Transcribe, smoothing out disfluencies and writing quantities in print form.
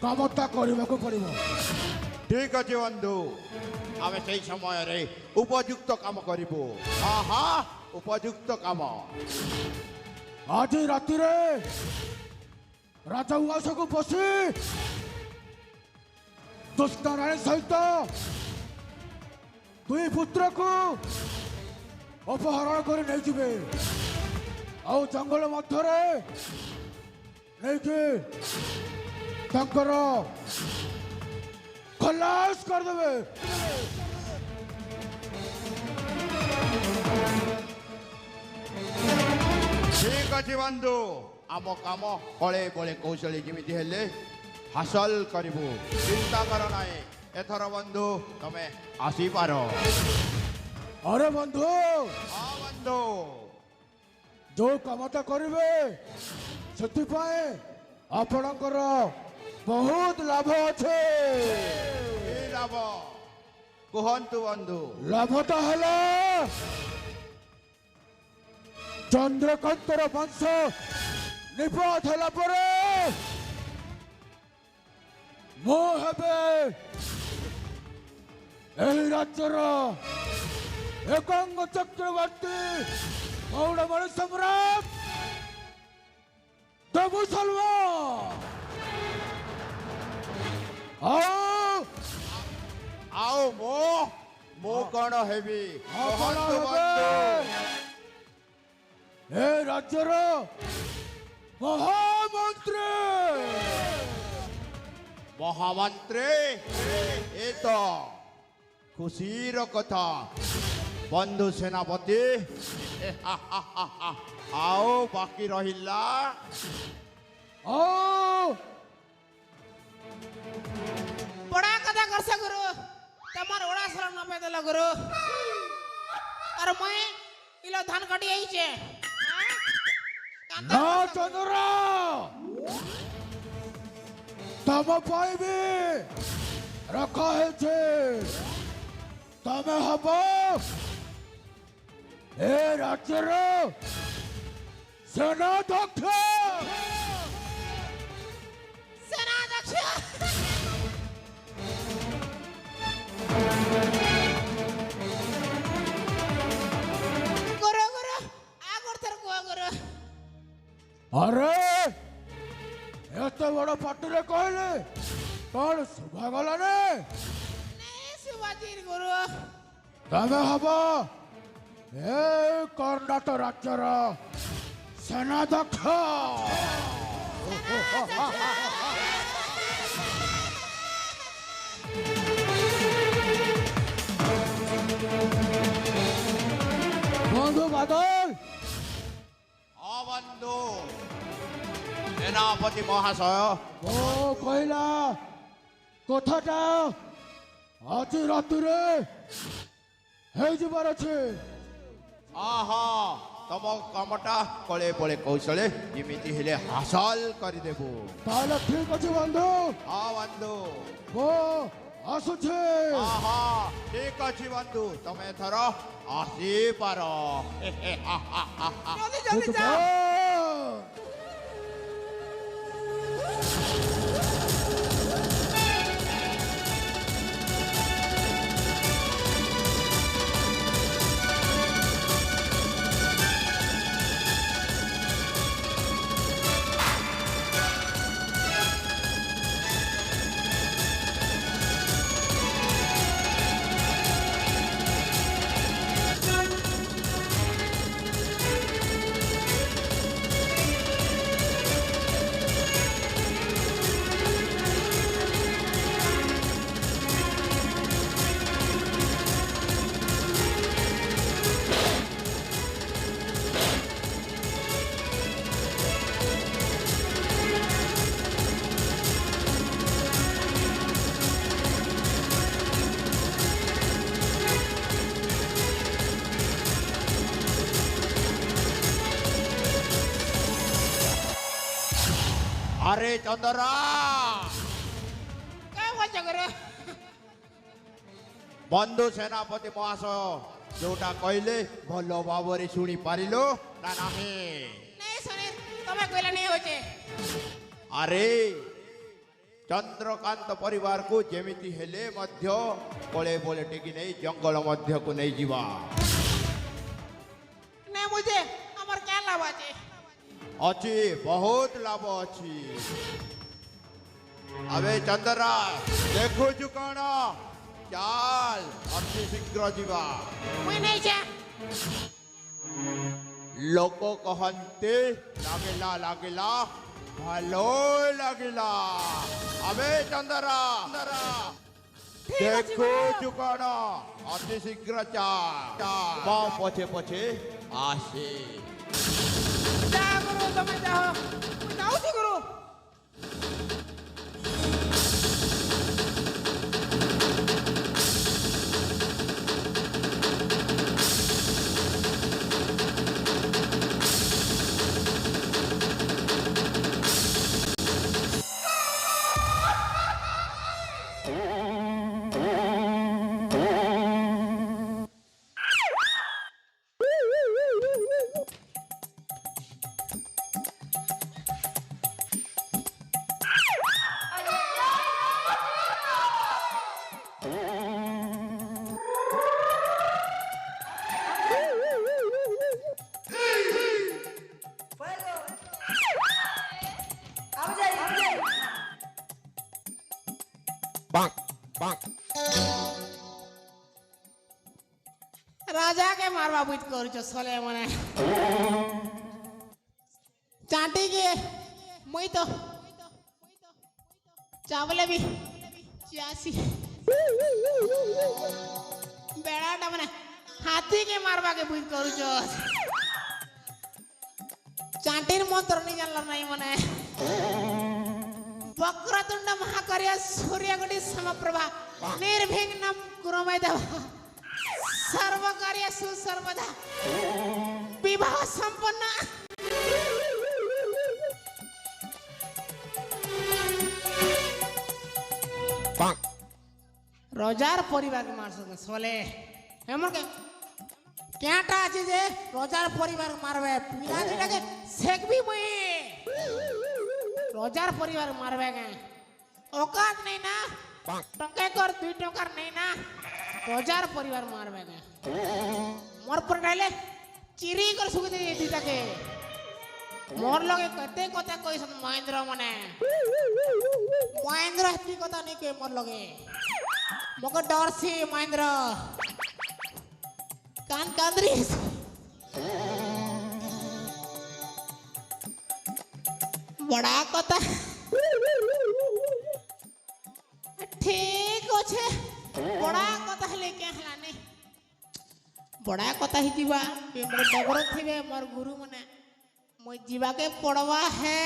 কামটা କରିବାକୁ ପଡ଼ିବ। ঠিক আছে বন্ধু আমি সেই সময়ে উপযুক্ত কাম করিব। আহা উপযুক্ত কাম। ଆଜି ରାତିରେ ରାଜା ଉଆସକୁ ବସି ଦୁଷ୍ଟରାଣୀ ସହିତ ଦୁଇ ପୁତ୍ରକୁ ଅପହରଣ କରି ନେଇଯିବେ ଆଉ ଜଙ୍ଗଲ ମଧ୍ୟରେ ନେଇକି ତାଙ୍କର ଖଲାସ କରିଦେବେ। ঠিক আছে বন্ধু আম কাম কলে বলে কৌশলী যেমিতি হেলে হাসল করিবু। চিন্তা কর নাই এথর বন্ধু তুমি আসিপার। আরে বন্ধু হ্যাঁ বন্ধু ଯୋଉ କାମଟା କରିବେ ସେଥିପାଇଁ ଆପଣଙ୍କର ବହୁତ ଲାଭ ଅଛି। কি লাভ কুহন্তু বন্ধু। ଲାଭଟା ହେଲା ଚନ୍ଦ୍ରକାନ୍ତର ବଂଶ ନିପାତ ହେଲା ପରେ ମୁଁ ହେବେ ଏହି ରାଜ୍ୟର ଏକାଙ୍ଗ ଚକ୍ରବର୍ତ୍ତୀ ଗୌଡ଼ମଣି ସମ୍ରାଟ ଦେବୁ ସଲବ। ଆଉ আও মো কোন হেবি ଆପଣ কুহন্তু ହେବେ বন্ধু। ଏ ରାଜ୍ୟର ମହାମନ୍ତ୍ରୀ। মহামন্ত্রী এ তো খুশির কথা বন্ধু সেনাপতি। আও বাকি রহিলা ଆଉ बड़ा कथा कर से गुरु तमार ओड़ा सर न पे देला गुरु और मैं इलो धान काटी आई छे ନା ଚନ୍ଦ୍ର ତମ ପାଇଁ ବି ରଖା ହେଇଛି। ତମେ ହବ ଏ ରାଜ୍ୟର ସେନାଧ୍ୟକ୍ଷ। सेना दक्ष गुरु गुरु आगर थर को गुरु ଆରେ ଏତେ ବଡ଼ ପାଟିରେ କହିଲେ କଣ ଶୁଭାଗଲାନି? नहीं शिवाजी गुरु ତମେ ହବ ଏ କର୍ଣ୍ଣାଟକ ରାଜ୍ୟର ସେନାଧ୍ୟକ୍ଷ। বন্ধু বাদল বন্ধু সেনাপতি মহাশয় ও কহিলা কথাটা আজ রাত্রে ହେଇଯିବାର ଅଛି। আহা তম কামটা কলে বলে কৌশলে যেমিতি হেলে হাসল করিদেবু। তাহলে ঠিক ଅଛି বন্ধু হ্যাঁ বন্ধু ମୁଁ ଆସୁଛି। আহা ঠিক আছে বন্ধু তুমি এথর আসিপার। जल्दी जल्दी जा আরে চন্দরা क्या बोल गुरु বন্ধু সেনাপতি মহাশয় जोटा कहले भल भाव शुणी पारिल ना नहीं? नहीं सुनी तुम्हें कोई नहीं होचे अरे ଚନ୍ଦ୍ରକାନ୍ତ ପରିବାରକୁ ଯେମିତି ହେଲେ ମଧ୍ୟ କୋଳେ ବୋଳେ ଟେକି ନେଇ ଜଙ୍ଗଲ ମଧ୍ୟକୁ ନେଇଯିବା। नहीं मुझे हमार क्या लाभ আছে ଅଛି ବହୁତ ଲାଭ ଅଛି। ଆବେ ଚନ୍ଦରା ଦେଖୁଛୁ କ'ଣ? ଚାଲ ଅତି ଶୀଘ୍ର ଯିବା। मुई नहीं जा ଲୋକ କହନ୍ତି ଲାଗିଲା ଲାଗିଲା ଭଲ ଲାଗିଲା। ଆବେ ଚନ୍ଦରା ଦେଖୁଛୁ କ'ଣ? ଅତି ଶୀଘ୍ର ଚାଲ ମୋ ପଛେ ପଛେ ଆସେ। जा गुरु तुम्हें जाओ मुई जाऊँ गुरु राजा के मारवा बुझ कर सोले मने चाटी के मुई तो चावले भी चासी बेड़ाटा मने हाथी के मारवा के बुझ कर चाटीर मंत्र नहीं जानल नहीं मने वक्रतुंड महाकार्य सूर्यकोटि समप्रभा निर्विघ्नं कुरुमे देव सर्वकार्य सुसर्वदा विवाह संपन्न रोजार परिवार के मार सकते सोले हेमर के क्याटा আছে যে রোজার পরিবার মারবে পিলাজিটাকে শেখবি মুই রোজার পরিবার মারবে কে औकात नहीं ना टंके कर 2 टंकार नहीं ना रोजार परिवार मारबे गे मोर पर डाले चिरी कर सुख दे दीटाके मोर लगे कते कते कइसन महेंद्र मने महेंद्र हती कथा नहीं के मोर लगे मको डर से महेंद्र कान कांद्री बड़ा कथा ठीक अच्छे बड़ा कथा हेले क्या हलाने बड़ा कथा ही जीवा ये मोर डगर थिबे मोर गुरु मने मोय जीवा के पड़वा है